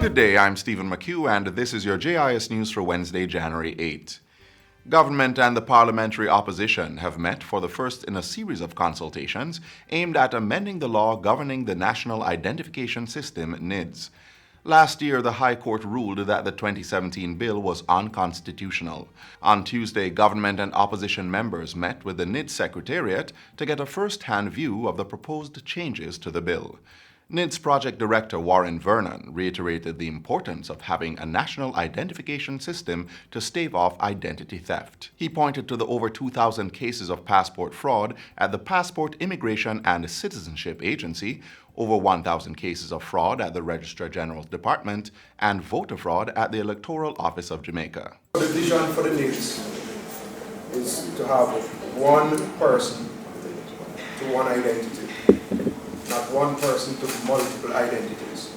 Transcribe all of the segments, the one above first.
Good day, I'm Stephen McHugh, and this is your JIS News for Wednesday, January 8. Government and the parliamentary opposition have met for the first in a series of consultations aimed at amending the law governing the National Identification System, NIDS. Last year, the High Court ruled that the 2017 bill was unconstitutional. On Tuesday, government and opposition members met with the NIDS Secretariat to get a first-hand view of the proposed changes to the bill. NIDS Project Director Warren Vernon reiterated the importance of having a national identification system to stave off identity theft. He pointed to the over 2,000 cases of passport fraud at the Passport, Immigration and Citizenship Agency, over 1,000 cases of fraud at the Registrar General's Department, and voter fraud at the Electoral Office of Jamaica. The vision for the NIDS is to have one person to one identity. Not one person to multiple identities.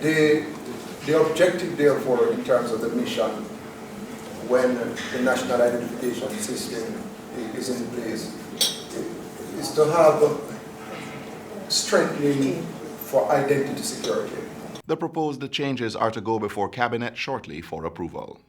The objective, therefore, in terms of the mission, when the national identification system is in place, is to have strengthening for identity security. The proposed changes are to go before Cabinet shortly for approval.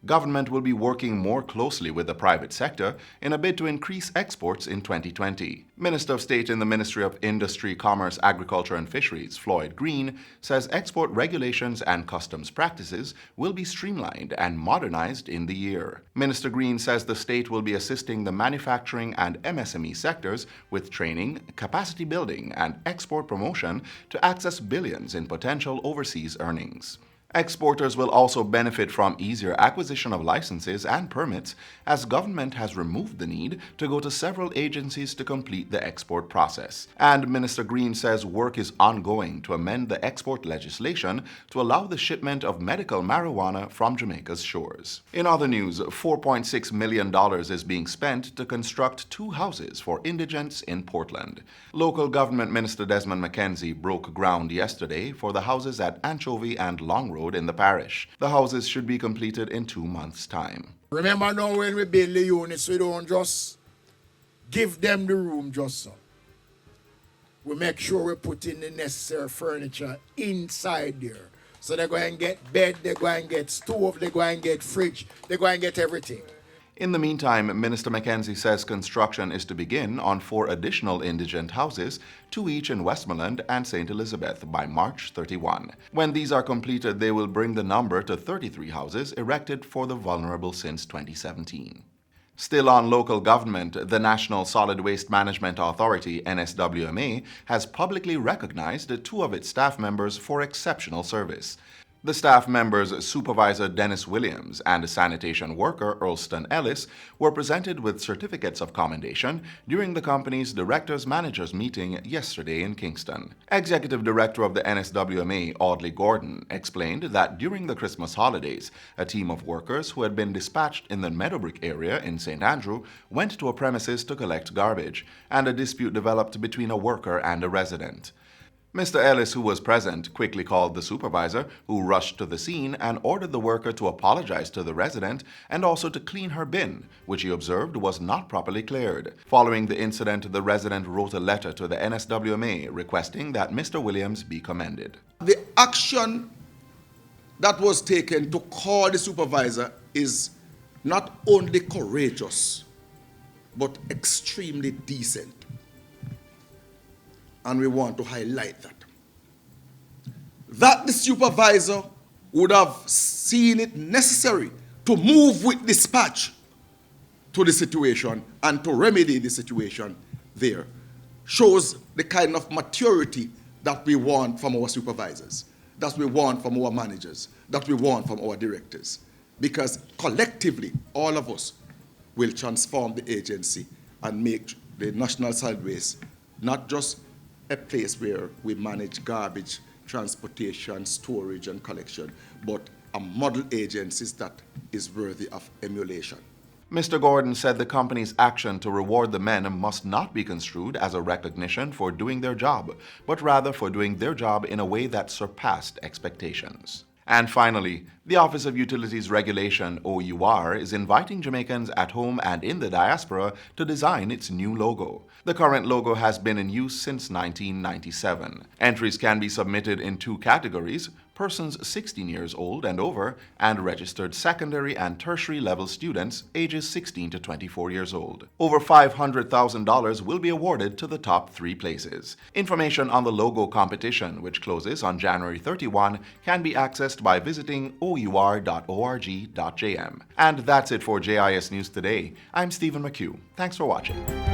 Government will be working more closely with the private sector in a bid to increase exports in 2020. Minister of State in the Ministry of Industry, Commerce, Agriculture and Fisheries, Floyd Green, says export regulations and customs practices will be streamlined and modernized in the year. Minister Green says the state will be assisting the manufacturing and MSME sectors with training, capacity building, and export promotion to access billions in potential overseas earnings. Exporters will also benefit from easier acquisition of licenses and permits, as government has removed the need to go to several agencies to complete the export process. And Minister Green says work is ongoing to amend the export legislation to allow the shipment of medical marijuana from Jamaica's shores. In other news, $4.6 million is being spent to construct 2 houses for indigents in Portland. Local Government Minister Desmond McKenzie broke ground yesterday for the houses at Anchovy and Long Road in the parish. The houses should be completed in 2 months' time. Remember now, when we build the units, we don't just give them the room just so. We make sure we put in the necessary furniture inside there. So they're going to get bed, they're going to get stove, they're going to get fridge, they're going to get everything. In the meantime, Minister McKenzie says construction is to begin on 4 additional indigent houses, 2 each in Westmoreland and St. Elizabeth, by March 31. When these are completed, they will bring the number to 33 houses erected for the vulnerable since 2017. Still on local government, the National Solid Waste Management Authority, NSWMA, has publicly recognized 2 of its staff members for exceptional service. The staff members, Supervisor Dennis Williams and sanitation worker Earlston Ellis, were presented with certificates of commendation during the company's Directors-Managers meeting yesterday in Kingston. Executive Director of the NSWMA, Audley Gordon, explained that during the Christmas holidays, a team of workers who had been dispatched in the Meadowbrick area in St. Andrew went to a premises to collect garbage, and a dispute developed between a worker and a resident. Mr. Ellis, who was present, quickly called the supervisor, who rushed to the scene and ordered the worker to apologize to the resident and also to clean her bin, which he observed was not properly cleared. Following the incident, the resident wrote a letter to the NSWMA requesting that Mr. Williams be commended. The action that was taken to call the supervisor is not only courageous, but extremely decent. And we want to highlight that. That the supervisor would have seen it necessary to move with dispatch to the situation and to remedy the situation there shows the kind of maturity that we want from our supervisors, that we want from our managers, that we want from our directors. Because collectively, all of us will transform the agency and make the National Solid Waste not just a place where we manage garbage, transportation, storage, and collection, but a model agency that is worthy of emulation. Mr. Gordon said the company's action to reward the men must not be construed as a recognition for doing their job, but rather for doing their job in a way that surpassed expectations. And finally, the Office of Utilities Regulation, OUR, is inviting Jamaicans at home and in the diaspora to design its new logo. The current logo has been in use since 1997. Entries can be submitted in two categories: persons 16 years old and over, and registered secondary and tertiary level students ages 16 to 24 years old. Over $500,000 will be awarded to the top 3 places. Information on the logo competition, which closes on January 31, can be accessed by visiting our.org.jm. And that's it for JIS News Today. I'm Stephen McHugh. Thanks for watching.